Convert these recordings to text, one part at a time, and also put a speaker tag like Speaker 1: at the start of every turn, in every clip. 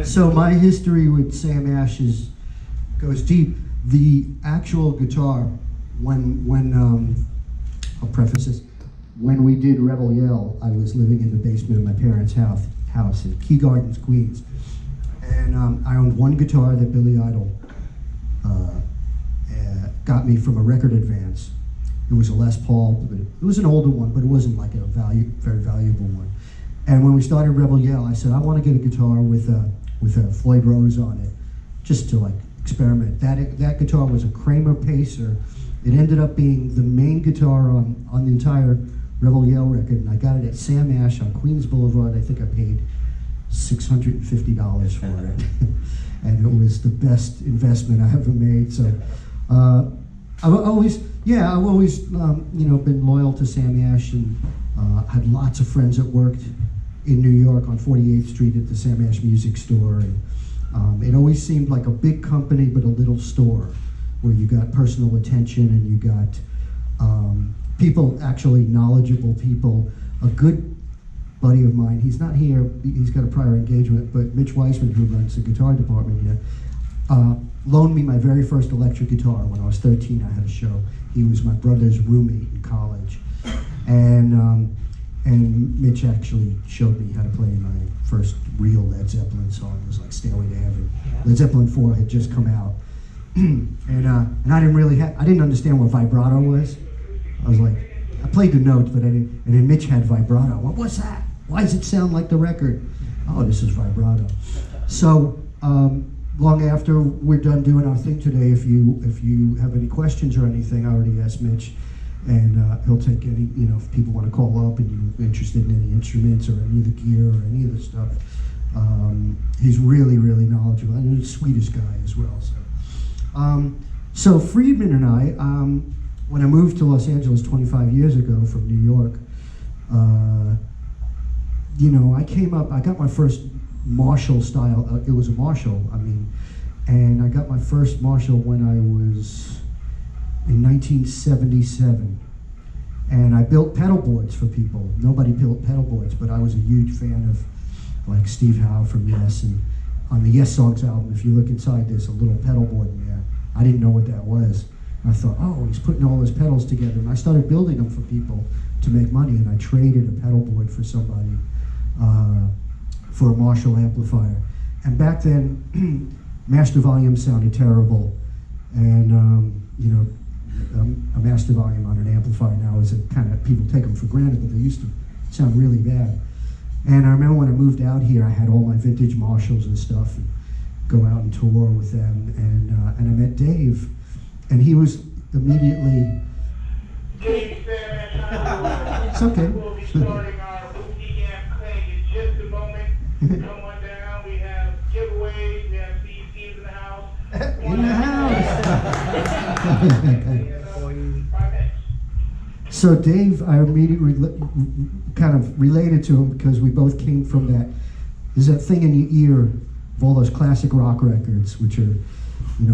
Speaker 1: So my history with Sam Ash goes deep. The actual guitar, I'll preface this, when we did Rebel Yell, I was living in the basement of my parents' house in Key Gardens, Queens. And I owned one guitar that Billy Idol got me from a record advance. It was a Les Paul, but it was an older one, but it wasn't like a very valuable one. And when we started Rebel Yell, I said, I want to get a guitar with a Floyd Rose on it, just to like experiment. That guitar was a Kramer Pacer. It ended up being the main guitar on the entire Rebel Yell record, and I got it at Sam Ash on Queens Boulevard. I think I paid $650 for it. And it was the best investment I ever made. So I've always been loyal to Sam Ash, and had lots of friends that worked in New York on 48th Street at the Sam Ash Music Store. And it always seemed like a big company, but a little store where you got personal attention and you got people, actually knowledgeable people. A good buddy of mine, he's not here, he's got a prior engagement, but Mitch Weissman, who runs the guitar department here, loaned me my very first electric guitar when I was 13. I had a show. He was my brother's roommate in college. And Mitch actually showed me how to play my first real Led Zeppelin song. It was like Stairway to Heaven. Led Zeppelin 4 had just come out. And I didn't understand what vibrato was. I was like, I played the notes, but I didn't, and then Mitch had vibrato. What's that? Why does it sound like the record? Oh, this is vibrato. So, long after we're done doing our thing today, if you have any questions or anything, I already asked Mitch, and he'll take any, if people want to call up and you're interested in any instruments or any of the gear or any of the stuff. He's really, really knowledgeable, and he's the sweetest guy as well. So Friedman and I, when I moved to Los Angeles 25 years ago from New York, I got my first Marshall style, it was a Marshall, and I got my first Marshall when I was in 1977. And I built pedal boards for people. Nobody built pedal boards, but I was a huge fan of like Steve Howe from Yes, and on the Yes Songs album, if you look inside, there's a little pedal board in there. I didn't know what that was. I thought, oh, he's putting all his pedals together. And I started building them for people to make money, and I traded a pedal board for somebody for a Marshall amplifier. And back then, master volume sounded terrible. And, a master volume on an amplifier now is a kind of, people take them for granted, but they used to sound really bad. And I remember when I moved out here, I had all my vintage Marshalls and stuff, and go out and tour with them. And I met Dave, and he was immediately. It's okay.
Speaker 2: We'll be starting our boutique amp clinic in just a moment. Come on down. We have giveaways. We have Steve Stevens in the house.
Speaker 1: In the house. So Dave, I immediately kind of related to him because we both came from that. There's that thing in your ear of all those classic rock records, which are,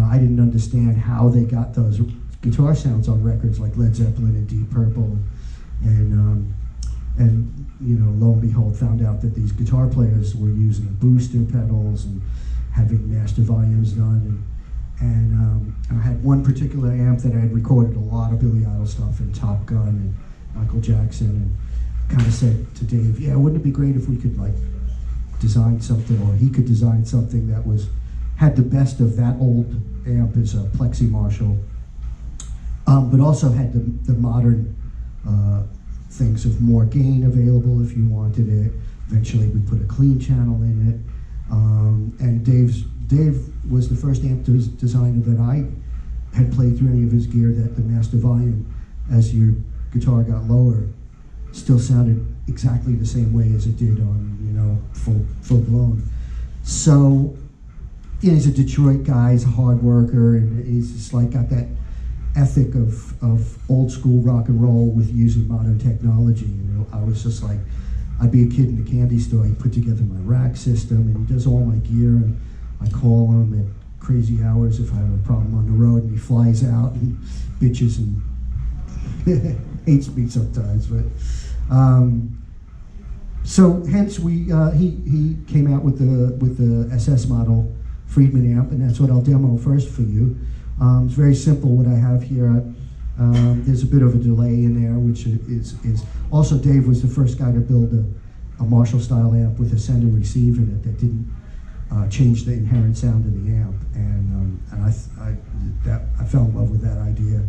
Speaker 1: I didn't understand how they got those guitar sounds on records like Led Zeppelin and Deep Purple, and lo and behold, found out that these guitar players were using booster pedals and having master volumes done, and I had one particular amp that I had recorded a lot of Billy Idol stuff and Top Gun and Michael Jackson, and kind of said to Dave, yeah, wouldn't it be great if we could like design something, or he could design something that had the best of that old amp as a Plexi Marshall, but also had the modern things of more gain available if you wanted it. Eventually we put a clean channel in it, and Dave was the first amp designer that I had played through any of his gear that the master volume, as your guitar got lower, still sounded exactly the same way as it did on, full blown. So, he's a Detroit guy, he's a hard worker, and he's just like got that ethic of old school rock and roll with using modern technology. I was just like, I'd be a kid in the candy store, he'd put together my rack system, and he does all my gear, and I call him at crazy hours if I have a problem on the road, and he flies out and bitches and hates me sometimes, but So hence he came out with the SS model Friedman amp, and that's what I'll demo first for you. It's very simple what I have here. There's a bit of a delay in there, which is also Dave was the first guy to build a Marshall style amp with a send and receive in it that didn't change the inherent sound of the amp, and I fell in love with that idea.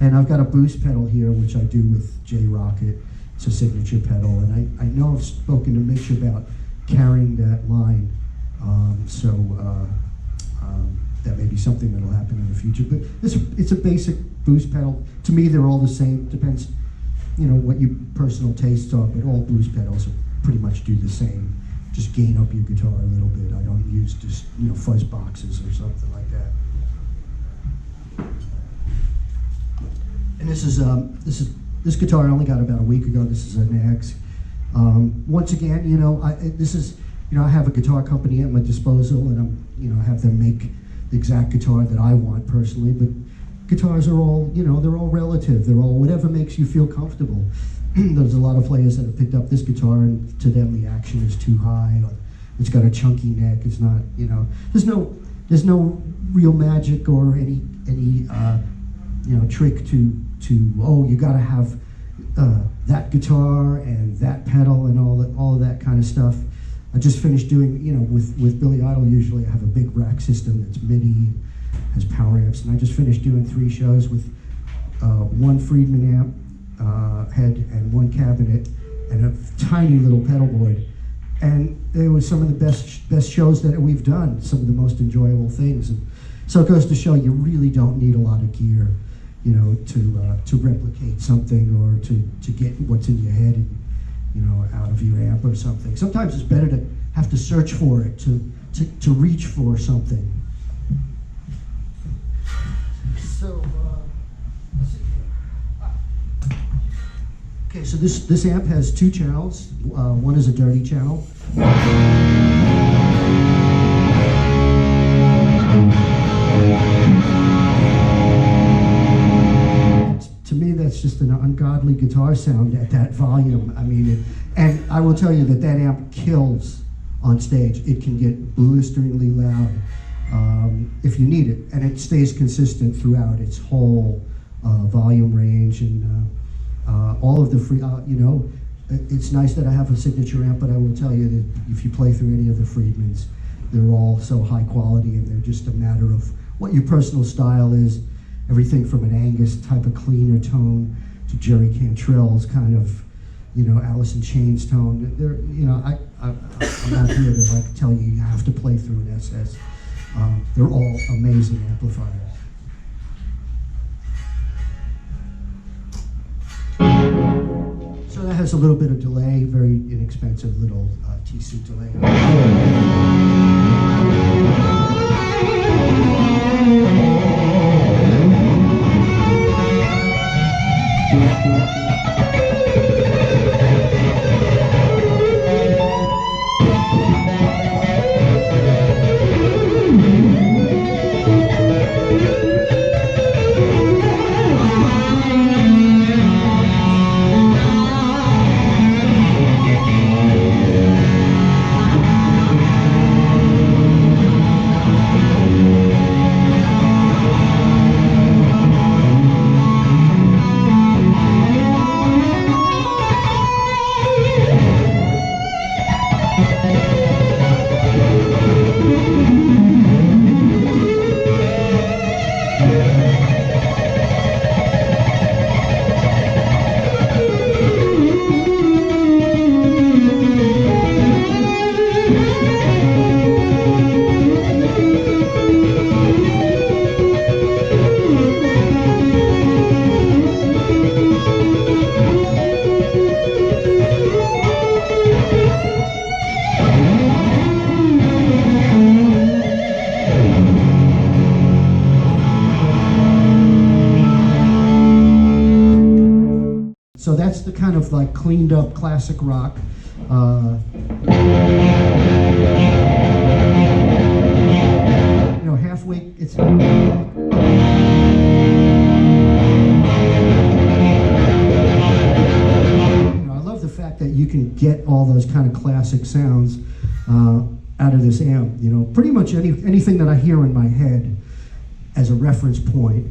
Speaker 1: And I've got a boost pedal here, which I do with J Rocket. It's a signature pedal, and I know I've spoken to Mitch about carrying that line, so that may be something that'll happen in the future. But it's a basic boost pedal. To me, they're all the same. Depends, what your personal tastes are, but all boost pedals pretty much do the same. Just gain up your guitar a little bit. I don't use just fuzz boxes or something like that. And this guitar I only got about a week ago. This is a Nags. Once again, I have a guitar company at my disposal, and I have them make the exact guitar that I want personally. But guitars are all, they're all relative. They're all whatever makes you feel comfortable. There's a lot of players that have picked up this guitar, and to them the action is too high, or it's got a chunky neck. It's not, there's no real magic or any trick to you got to have that guitar and that pedal and all of that kind of stuff. I just finished doing, with Billy Idol, usually I have a big rack system that's MIDI, has power amps, and I just finished doing 3 shows with one Friedman amp head and one cabinet and a tiny little pedal board. And it was some of the best shows that we've done, some of the most enjoyable things. And so it goes to show you really don't need a lot of gear, to replicate something or to get what's in your head and, out of your amp or something. Sometimes it's better to have to search for it, to reach for something. So, let's see here. Okay, so this amp has 2 channels. One is a dirty channel. To me, that's just an ungodly guitar sound at that volume. I mean, and I will tell you that amp kills on stage. It can get blisteringly loud if you need it, and it stays consistent throughout its whole volume range and all of the free. It's nice that I have a signature amp, but I will tell you that if you play through any of the Friedmans, they're all so high quality, and they're just a matter of what your personal style is. Everything from an Angus type of cleaner tone to Jerry Cantrell's kind of, Alice in Chains tone. They're, I'm not here to tell you have to play through an SS. They're all amazing amplifiers. So that has a little bit of delay, very inexpensive little T-suit delay. So that's the kind of cleaned up classic rock. Halfway, it's. I love the fact that you can get all those kind of classic sounds out of this amp. You know, pretty much anything that I hear in my head as a reference point,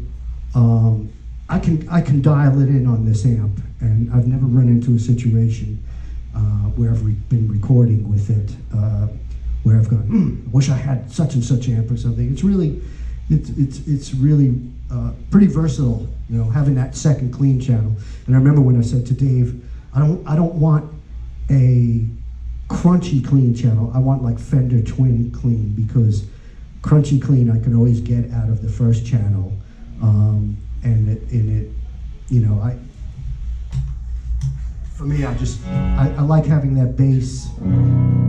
Speaker 1: I can dial it in on this amp, and I've never run into a situation where I've been recording with it where I've gone, wish I had such and such amp or something. It's really pretty versatile, you know, having that second clean channel. And I remember when I said to Dave, I don't want a crunchy clean channel. I want like Fender twin clean, because crunchy clean I can always get out of the first channel, and it, you know, for me, I like having that bass clean.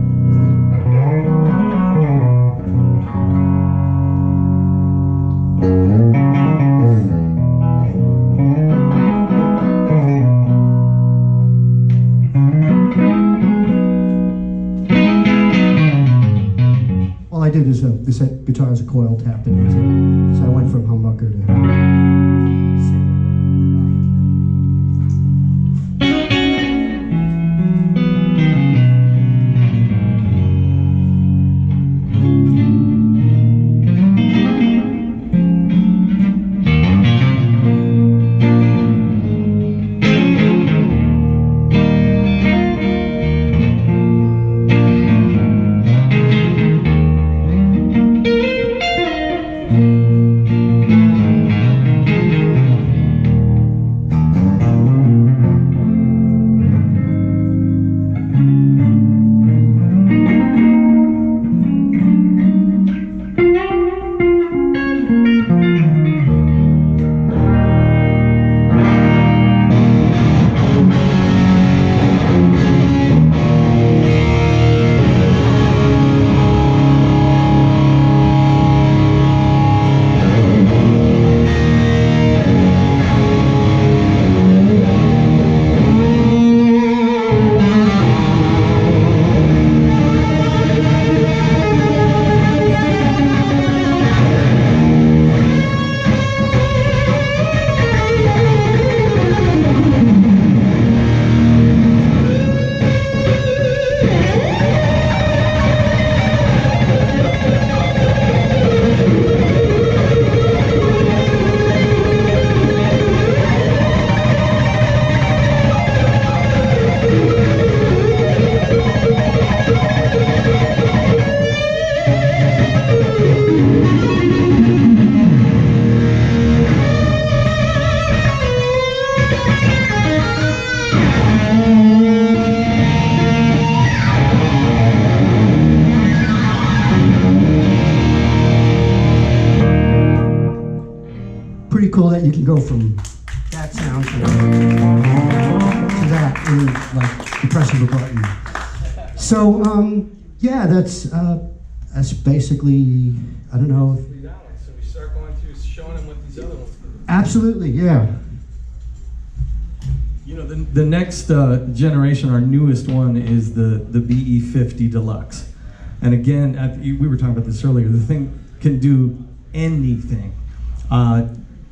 Speaker 1: All I did is this guitar is a coil tap, and so I went from humbucker to. Pretty cool that you can go from that sound to that in like the press of a button. So yeah, that's basically, I don't know.
Speaker 3: So we start going through showing them what these other ones do.
Speaker 1: Absolutely, yeah.
Speaker 3: You know, the next generation, our newest one, is the BE 50 Deluxe. And again, we were talking about this earlier, the thing can do anything.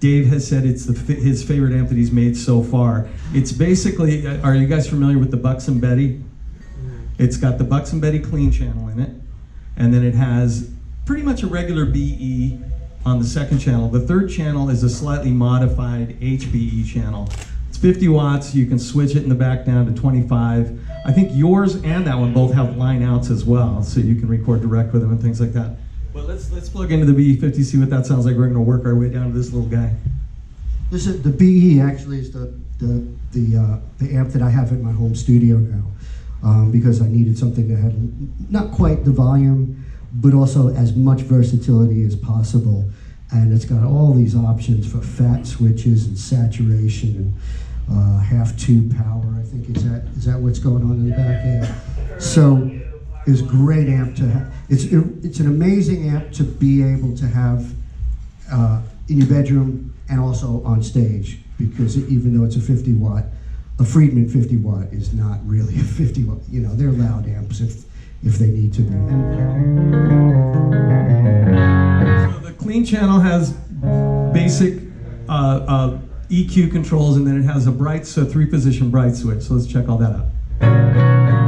Speaker 3: Dave has said it's his favorite amp that he's made so far. It's basically, are you guys familiar with the Bucks and Betty? It's got the Bucks and Betty clean channel in it, and then it has pretty much a regular BE on the second channel. The third channel is a slightly modified HBE channel. It's 50 watts, you can switch it in the back down to 25. I think yours and that one both have line outs as well, so you can record direct with them and things like that. But let's plug into the BE50, see what that sounds like. We're going to work our way down to this little guy.
Speaker 1: This is the BE. Actually, is the amp that I have in my home studio now, because I needed something that had not quite the volume, but also as much versatility as possible. And it's got all these options for fat switches and saturation and half tube power. I think is that what's going on in the back there. So it's a great amp to have. It's an amazing amp to be able to have in your bedroom and also on stage, because even though it's a 50 watt, a Friedman 50 watt is not really a 50 watt. You know, they're loud amps if they need to be.
Speaker 3: So the clean channel has basic EQ controls, and then it has a bright, so 3-position bright switch. So let's check all that out.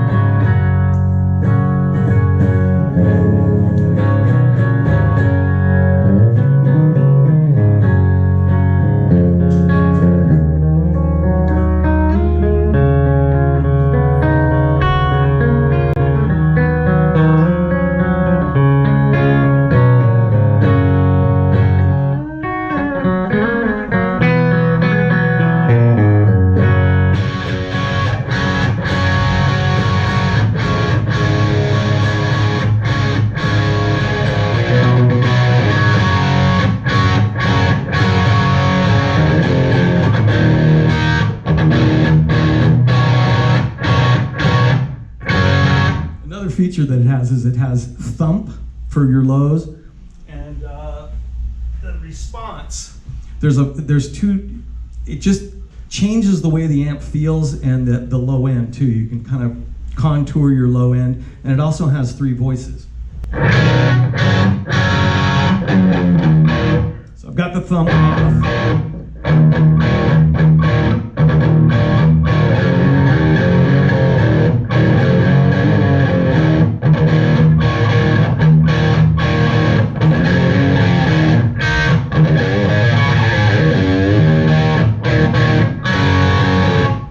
Speaker 3: feature that it has is it has thump for your lows, and the response. There's two. It just changes the way the amp feels and the low end too. You can kind of contour your low end, and it also has 3 voices. So I've got the thump off.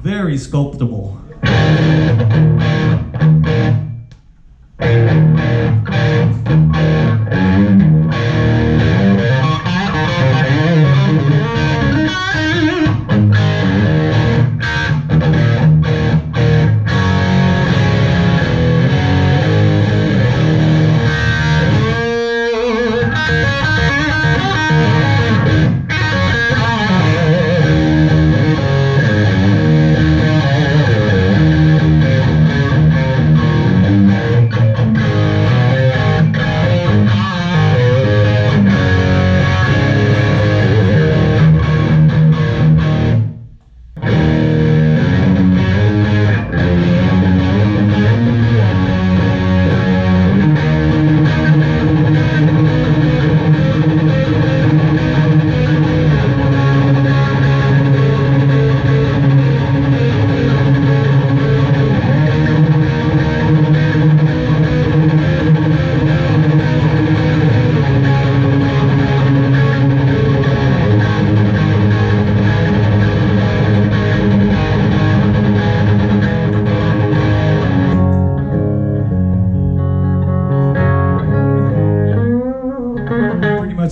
Speaker 3: Very sculptable.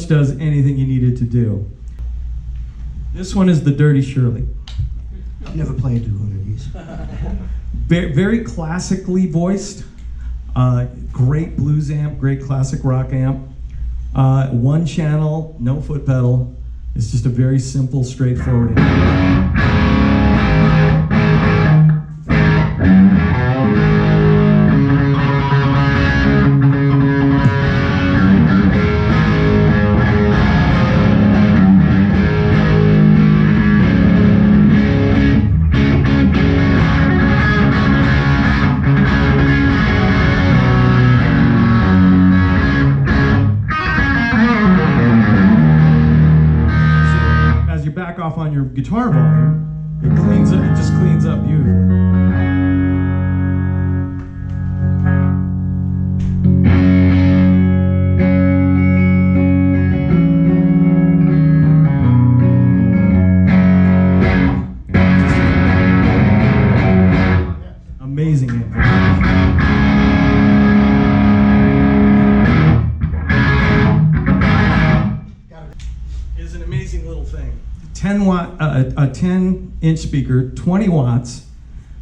Speaker 3: Does anything you need it to do. This one is the Dirty Shirley.
Speaker 1: I've never played one of these.
Speaker 3: Very classically voiced, great blues amp, great classic rock amp. 1 channel, no foot pedal. It's just a very simple, straightforward amp. Back off on your guitar volume, it just cleans up beautifully. Amazing amp. It's an amazing little thing. 10-watt, a 10-inch speaker, 20 watts,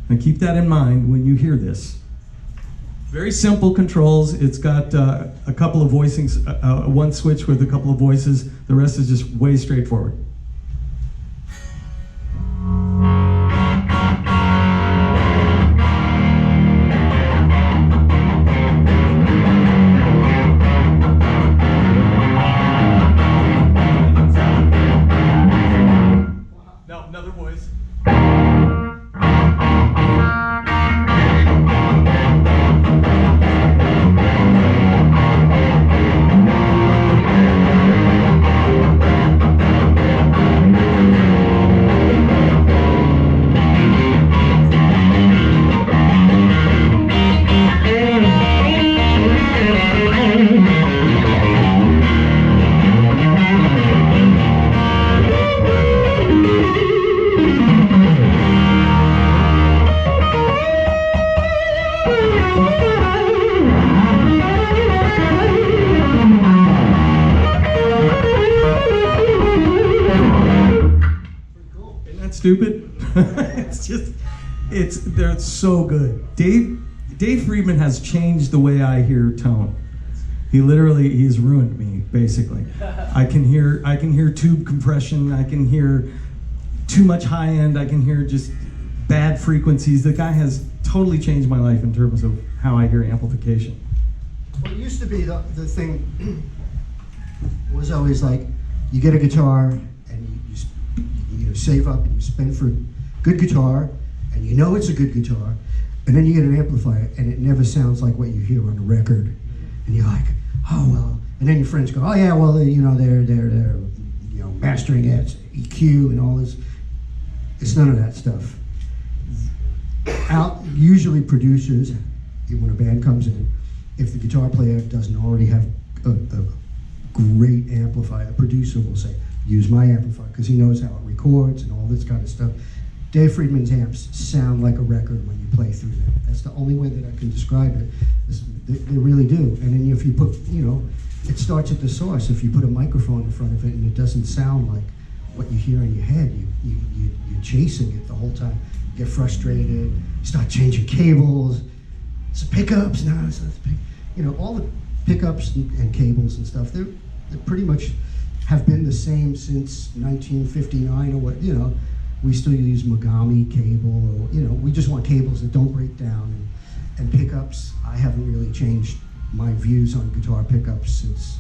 Speaker 3: and keep that in mind when you hear this. Very simple controls. It's got a couple of voicings, 1 switch with a couple of voices. The rest is just way straightforward. Another voice. Stupid. They're so good. Dave Friedman has changed the way I hear tone. He's ruined me, basically. I can hear tube compression, I can hear too much high end, I can hear just bad frequencies. The guy has totally changed my life in terms of how I hear amplification.
Speaker 1: Well, it used to be the thing was always like, you get a guitar and you save up and you spend for a good guitar, and you know it's a good guitar, and then you get an amplifier and it never sounds like what you hear on the record, and you're like, oh well. And then your friends go, oh yeah, well they're mastering it, EQ and all this. It's none of that stuff. Usually producers, when a band comes in, if the guitar player doesn't already have a great amplifier, the producer will say, use my amplifier, because he knows how it records and all this kind of stuff. Dave Friedman's amps sound like a record when you play through them. That's the only way that I can describe it. They really do. And then if you put, it starts at the source. If you put a microphone in front of it and it doesn't sound like what you hear in your head, you're chasing it the whole time. You get frustrated, start changing cables. It's pickups now. All the pickups and cables and stuff, they pretty much have been the same since 1959 or what, we still use Mogami cable, or, we just want cables that don't break down. And pickups, I haven't really changed my views on guitar pickups since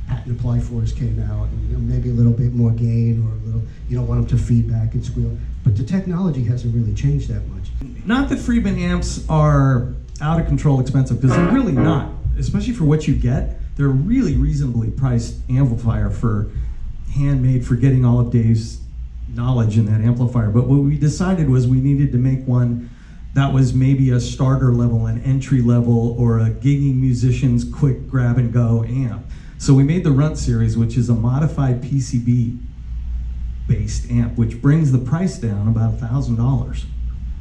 Speaker 1: Patent Apply Force came out, and maybe a little bit more gain, or a little, you don't want them to feedback and squeal. But the technology hasn't really changed that much.
Speaker 3: Not that Friedman amps are out of control expensive, because they're really not. Especially for what you get, they're a really reasonably priced amplifier for handmade, for getting all of Dave's knowledge in that amplifier. But what we decided was we needed to make one that was maybe a starter level, an entry level, or a gigging musician's quick grab and go amp. So we made the Rut Series, which is a modified PCB based amp, which brings the price down about $1,000.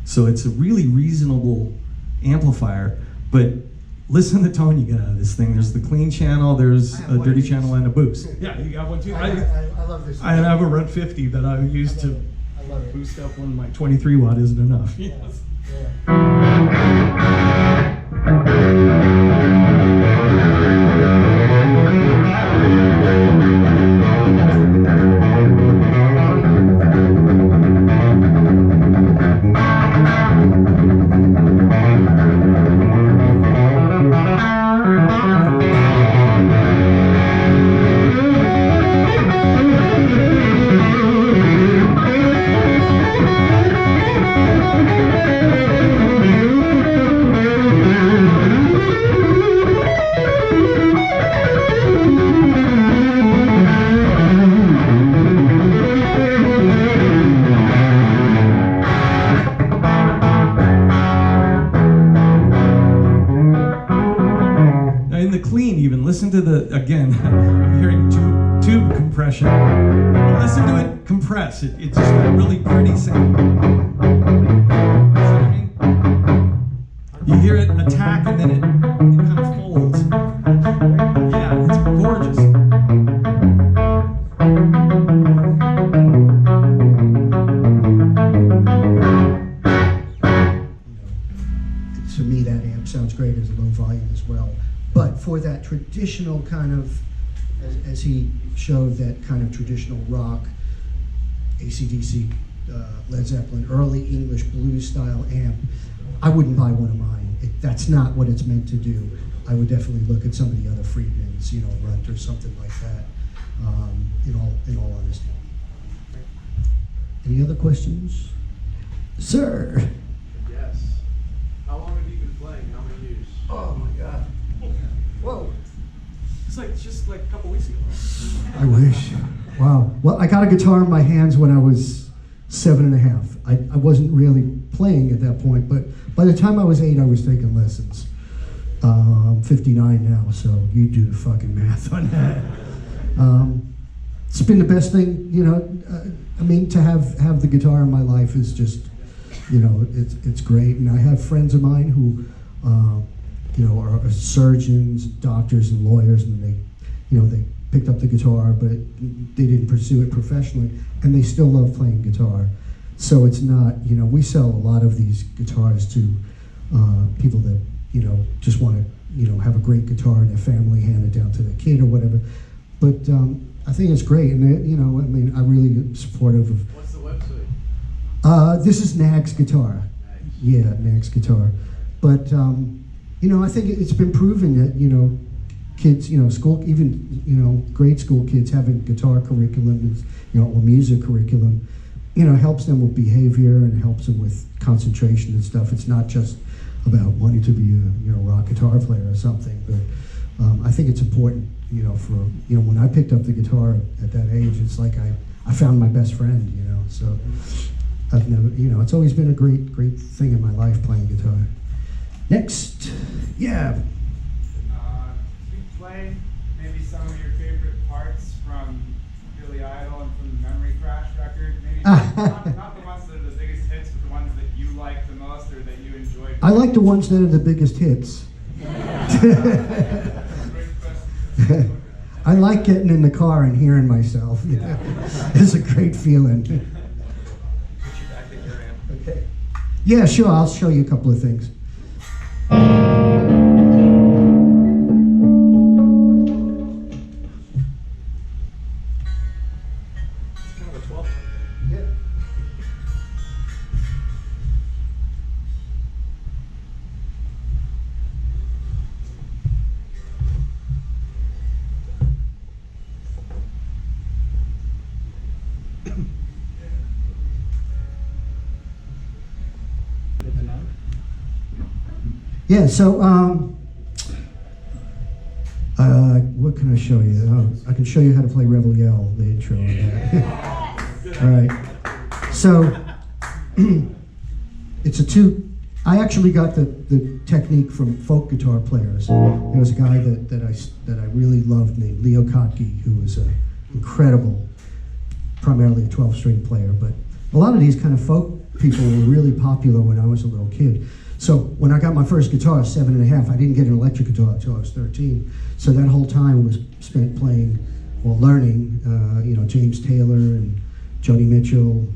Speaker 3: So it's a really reasonable amplifier, but listen to the tone you get out of this thing. There's the clean channel, there's a dirty channel, and a boost. Yeah, you got one too.
Speaker 1: I love this.
Speaker 3: I have a Rut 50 that I use to boost up when my 23 watt isn't enough. Yes. Listen to the, again, I'm hearing tube compression. Listen to it compress. It's just a really pretty sound. See what I mean? You hear it attack and then it kind of folds. Yeah, it's gorgeous.
Speaker 1: To me, that amp sounds great as a low volume as well. But for that traditional kind of, as he showed, that kind of traditional rock, AC/DC, Led Zeppelin, early English blues style amp, I wouldn't buy one of mine. That's not what it's meant to do. I would definitely look at some of the other Friedmans, Rut or something like that, in all honesty. Any other questions? Sir?
Speaker 4: Yes. How long have you been playing? How many years?
Speaker 1: Oh my God. Whoa.
Speaker 3: It's just like a couple weeks ago.
Speaker 1: I wish. Wow. Well, I got a guitar in my hands when I was 7.5. I wasn't really playing at that point, but by the time I was 8, I was taking lessons. I'm 59 now, so you do the fucking math on that. It's been the best thing, to have the guitar in my life is just, it's great. And I have friends of mine who, are surgeons, doctors, and lawyers, and they picked up the guitar, but they didn't pursue it professionally, and they still love playing guitar. So it's not, we sell a lot of these guitars to people that, just want to, have a great guitar and their family hand it down to their kid or whatever. But I think it's great, and I'm really supportive of.
Speaker 4: What's the website?
Speaker 1: This is Nag's guitar. Yeah, Nag's guitar. But, you know, I think it's been proven that, you know, kids, you know, school, even, you know, grade school kids having guitar curriculum, you know, or music curriculum, you know, helps them with behavior and helps them with concentration and stuff. It's not just about wanting to be a, you know, rock guitar player or something, but I think it's important, you know, for, you know, when I picked up the guitar at that age, it's like I found my best friend, you know, so I've never, you know, it's always been a great thing in my life playing guitar. Next, yeah.
Speaker 5: Can you play maybe some of your favorite parts from Billy Idol and from the Memory Crash record? Maybe not the ones that are the biggest hits, but the ones that you like the most or that you enjoyed.
Speaker 1: I like the ones that are the biggest hits. I like getting in the car and hearing myself. Yeah. It's a great feeling. Okay. Yeah, sure. I'll show you a couple of things. Yeah, so what can I show you? I can show you how to play Rebel Yell, the intro on that. All right. So it's a two. I actually got the technique from folk guitar players. There was a guy that I really loved named Leo Kotke, who was an incredible, primarily a 12-string player. But a lot of these kind of folk people were really popular when I was a little kid. So when I got my first guitar, 7½, I didn't get an electric guitar until I was 13. So that whole time was spent playing or learning, you know, James Taylor and Joni Mitchell,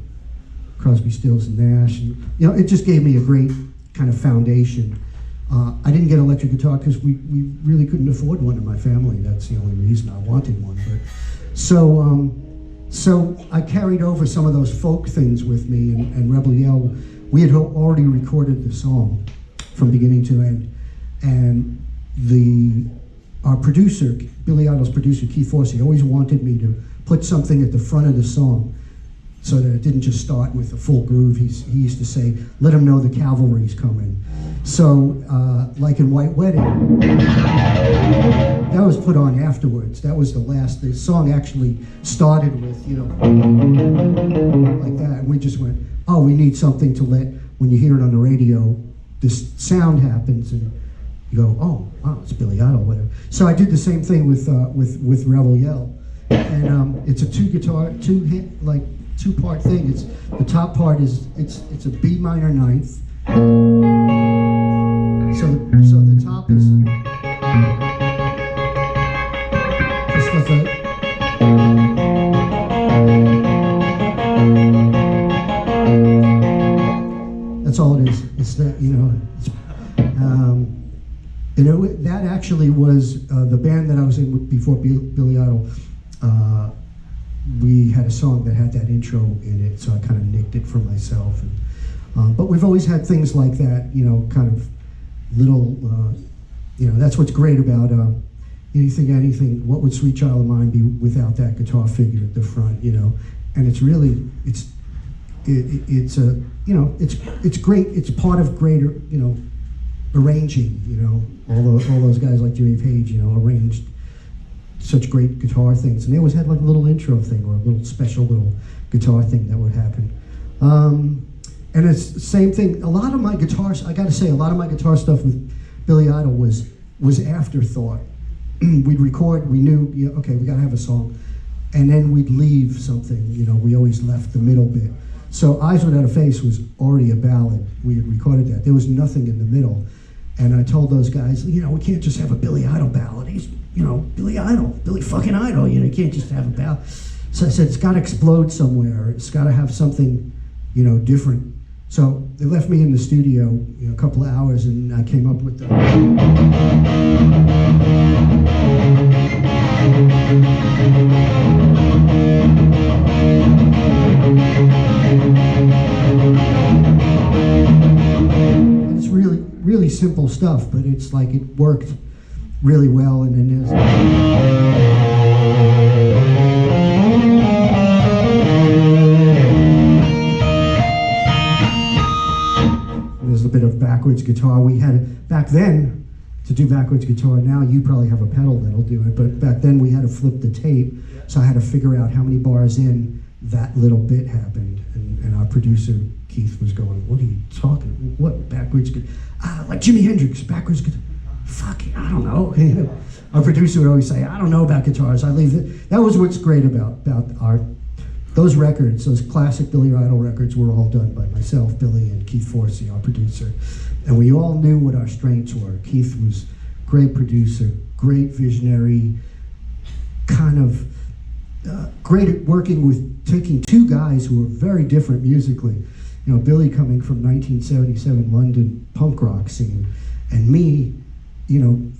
Speaker 1: Crosby, Stills and Nash. And, you know, it just gave me a great kind of foundation. I didn't get an electric guitar because we really couldn't afford one in my family. That's the only reason I wanted one. But so I carried over some of those folk things with me, and Rebel Yell. We had already recorded the song from beginning to end, and our producer, Billy Idol's producer, Keith Forsey, always wanted me to put something at the front of the song so that it didn't just start with a full groove. He used to say, let him know the cavalry's coming. So, like in White Wedding, that was put on afterwards. That was the song actually started with, you know, like that, and we just went, oh, we need something to let, when you hear it on the radio, this sound happens, and you go, oh, wow, it's Billy Idol, whatever. So I did the same thing with Rebel Yell, and it's a two-part thing. It's the top part is it's a B minor ninth. So the top is just with a. That's all it is. It's that, you know. That actually was the band that I was in before Billy Idol. We had a song that had that intro in it, so I kind of nicked it for myself. But we've always had things like that, you know, kind of little, you know, that's what's great about anything, what would Sweet Child of Mine be without that guitar figure at the front, you know? And it's really, it's a, you know, it's great, it's part of greater, you know, arranging, you know, all those guys like Jimmy Page, you know, arranged such great guitar things, and they always had like a little intro thing or a little special little guitar thing that would happen. And it's the same thing. A lot of my guitars, I got to say, a lot of my guitar stuff with Billy Idol was afterthought. We'd record, we knew, you know, okay, we got to have a song, and then we'd leave something. You know, we always left the middle bit. So Eyes Without a Face was already a ballad. We had recorded that. There was nothing in the middle. And I told those guys, you know, we can't just have a Billy Idol ballad. He's, you know, Billy Idol, Billy fucking Idol. You know, you can't just have a ballad. So I said, it's got to explode somewhere. It's got to have something, you know, different. So they left me in the studio, you know, a couple of hours, and I came up with the. simple stuff, but it's like it worked really well. And then there's a bit of backwards guitar. We had, back then, to do backwards guitar, now you probably have a pedal that'll do it, but back then we had to flip the tape, so I had to figure out how many bars in that little bit happened, and our producer, Keith, was going, what are you talking, what, backwards guitar? Like Jimi Hendrix, backwards guitar. Fuck, I don't know. Our producer would always say, I don't know about guitars, I leave it. That was what's great about those records, those classic Billy Idol records were all done by myself, Billy, and Keith Forsey, our producer. And we all knew what our strengths were. Keith was a great producer, great visionary, kind of great at working with, taking two guys who were very different musically. You know, Billy coming from 1977 London punk rock scene, and me, you know,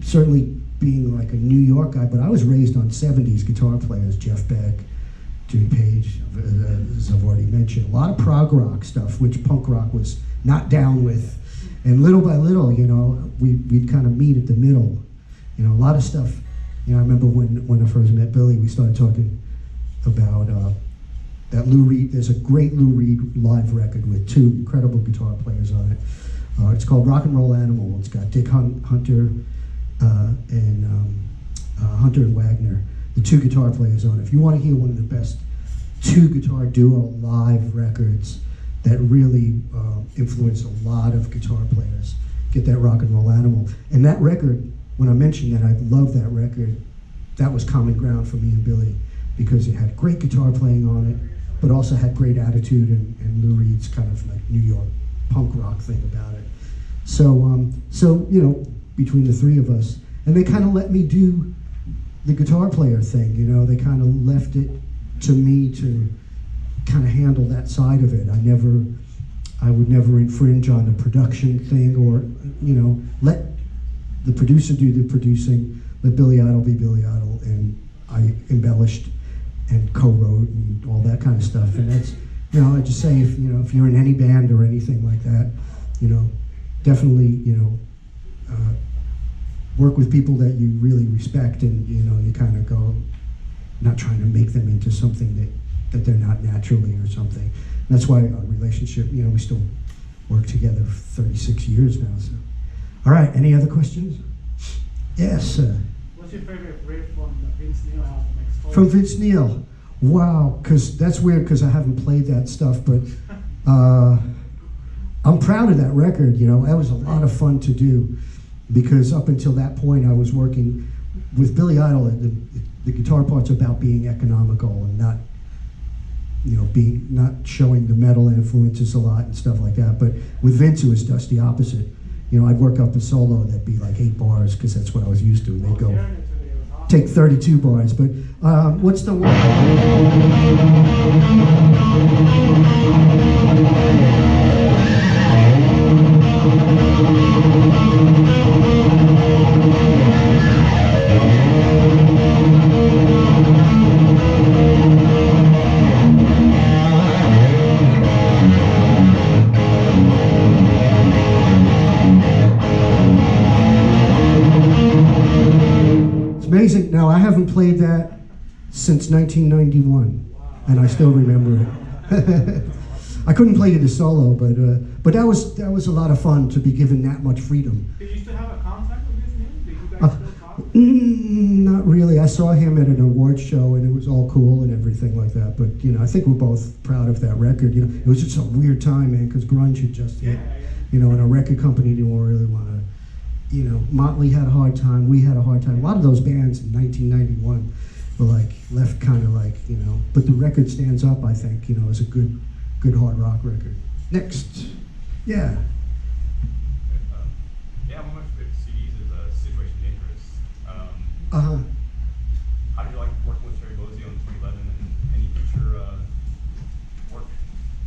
Speaker 1: certainly being like a New York guy, but I was raised on 70s guitar players, Jeff Beck, Jimmy Page, as I've already mentioned. A lot of prog rock stuff, which punk rock was not down with. And little by little, you know, we'd kind of meet at the middle. You know, a lot of stuff. You know, I remember when I first met Billy, we started talking about that Lou Reed. There's a great Lou Reed live record with two incredible guitar players on it. It's called Rock and Roll Animal. It's got Dick Hunter and Hunter and Wagner, the two guitar players on it. If you want to hear one of the best two guitar duo live records that really influenced a lot of guitar players, get that Rock and Roll Animal. And that record, when I mentioned that I love that record, that was common ground for me and Billy, because it had great guitar playing on it, but also had great attitude and Lou Reed's kind of like New York punk rock thing about it. So, you know, between the three of us, and they kind of let me do the guitar player thing, you know, they kind of left it to me to kind of handle that side of it. I would never infringe on the production thing, or, you know, let the producer do the producing, let Billy Idol be Billy Idol, and I embellished and co-wrote and all that kind of stuff. And that's, you know, I just say, if you know, if you're in any band or anything like that, you know, definitely, you know, work with people that you really respect, and you know, you kind of go, not trying to make them into something that they're not naturally or something. And that's why our relationship, you know, we still work together for 36 years now. So, all right, any other questions? Yes.
Speaker 4: What's your favorite riff from the Vince Neil album?
Speaker 1: From Vince Neil. Wow, because that's weird because I haven't played that stuff, but I'm proud of that record. You know, that was a lot of fun to do, because up until that point I was working with Billy Idol. The guitar part's about being economical and not, you know, not showing the metal influences a lot and stuff like that. But with Vince, it was just the opposite. You know, I'd work up a solo that'd be like 8 bars because that's what I was used to. And they'd go take 32 bars. But what's the one? Amazing. Now, I haven't played that since 1991, and I still remember it. I couldn't play it as solo, but that was a lot of fun to be given that much freedom.
Speaker 4: Did you still have a contact with Vince Neil? Did you guys still talk?
Speaker 1: Not really. I saw him at an award show, and it was all cool and everything like that. But you know, I think we're both proud of that record. You know, it was just a weird time, man, because grunge had just hit. You know, and a record company didn't really want to. You know, Motley had a hard time. We had a hard time. A lot of those bands in 1991 were like left kind of like, you know. But the record stands up, I think. You know, as a good hard rock record. Next, yeah.
Speaker 6: Yeah, one of my favorite CDs is Situation Dangerous. How did you like working with Terry Bozzio in 2011, and any future work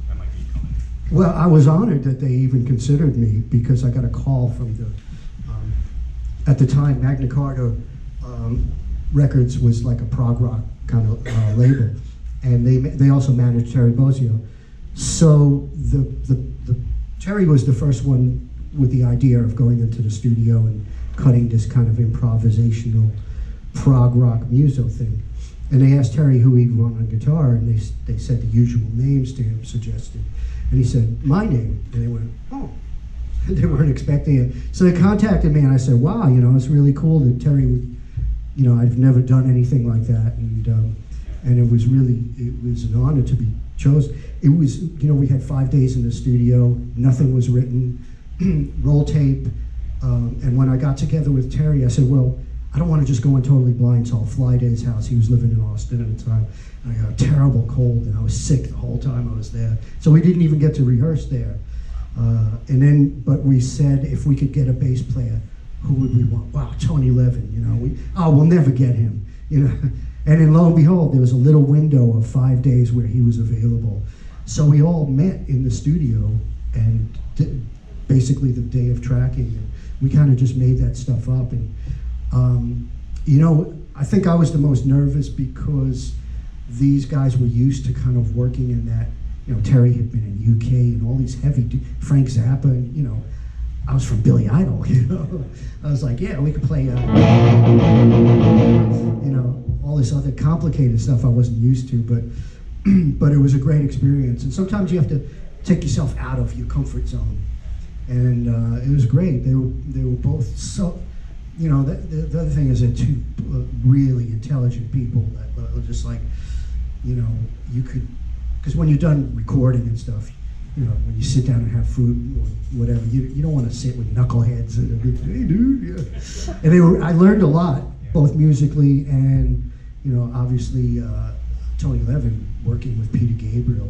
Speaker 6: that might be coming?
Speaker 1: Well, I was honored that they even considered me, because I got a call from the, at the time, Magna Carta Records was like a prog rock kind of label, and they also managed Terry Bozzio. So the Terry was the first one with the idea of going into the studio and cutting this kind of improvisational prog rock muso thing. And they asked Terry who he'd run on guitar, and they said the usual names to him suggested. And he said, my name. And they went, oh. They weren't expecting it. So they contacted me, and I said, wow, you know, it's really cool that Terry would, you know, I've never done anything like that. And it was an honor to be chosen. It was, you know, we had 5 days in the studio, nothing was written, roll tape. And when I got together with Terry, I said, well, I don't want to just go in totally blind, so I'll fly to his house. He was living in Austin at the time. And I got a terrible cold, and I was sick the whole time I was there. So we didn't even get to rehearse there. But we said if we could get a bass player, who would we want? Wow, Tony Levin, you know. We'll never get him, you know. And then lo and behold, there was a little window of 5 days where he was available. So we all met in the studio, and basically the day of tracking, and we kind of just made that stuff up. And you know, I think I was the most nervous because these guys were used to kind of working in that. You know, Terry had been in UK and all these heavy, Frank Zappa, and you know, I was from Billy Idol, you know. I was like, yeah, we could play, you know, all this other complicated stuff I wasn't used to, but it was a great experience. And sometimes you have to take yourself out of your comfort zone. And it was great. They were both so, you know, the other thing is they're two really intelligent people that were just like, you know, you could, because when you're done recording and stuff, you know, when you sit down and have food or whatever, you don't want to sit with knuckleheads and hey dude, yeah. And I learned a lot, both musically and, you know, obviously Tony Levin working with Peter Gabriel.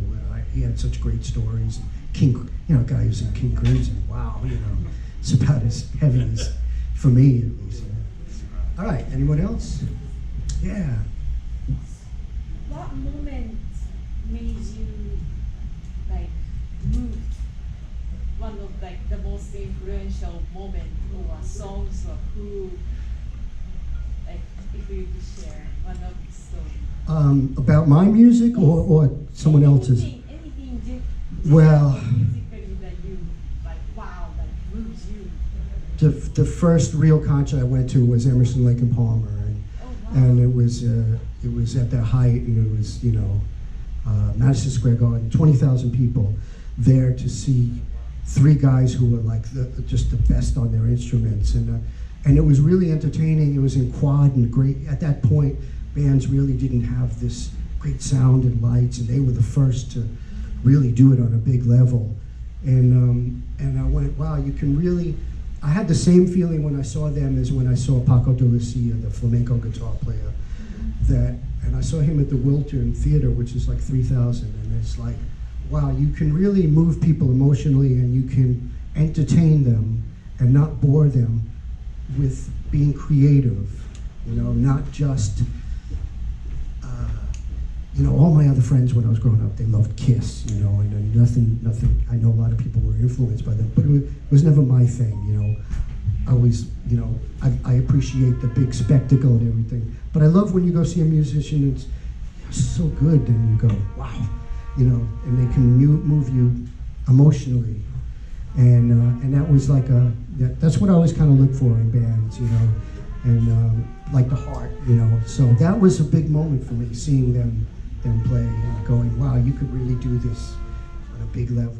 Speaker 1: He had such great stories. King, you know, guy who's in King Crimson. Wow, you know, it's about as heavy as, for me at least. All right, anyone else? Yeah.
Speaker 7: What moment made you like move? One of like the most influential moment or songs or who, like if you could share one of the stories.
Speaker 1: About my music or someone else's?
Speaker 7: Anything
Speaker 1: Well,
Speaker 7: musically that you like, wow, that moves you.
Speaker 1: the first real concert I went to was Emerson, Lake and Palmer, and it was at their height, and it was, you know, Madison Square Garden, 20,000 people there to see three guys who were like just the best on their instruments, and it was really entertaining. It was in quad and great. At that point, bands really didn't have this great sound and lights, and they were the first to really do it on a big level. And I went, wow, you can really. I had the same feeling when I saw them as when I saw Paco de Lucia, the flamenco guitar player. And I saw him at the Wiltern Theater, which is like 3,000, and it's like, wow, you can really move people emotionally, and you can entertain them and not bore them with being creative, you know, not just, you know, all my other friends when I was growing up, they loved Kiss, you know, and nothing, I know a lot of people were influenced by them, but it was never my thing, you know. I always, you know, I appreciate the big spectacle and everything, but I love when you go see a musician that's so good, and you go, wow, you know, and they can move you emotionally, and that was like that's what I always kind of look for in bands, you know, and like the heart, you know. So that was a big moment for me, seeing them play and going, wow, you could really do this on a big level.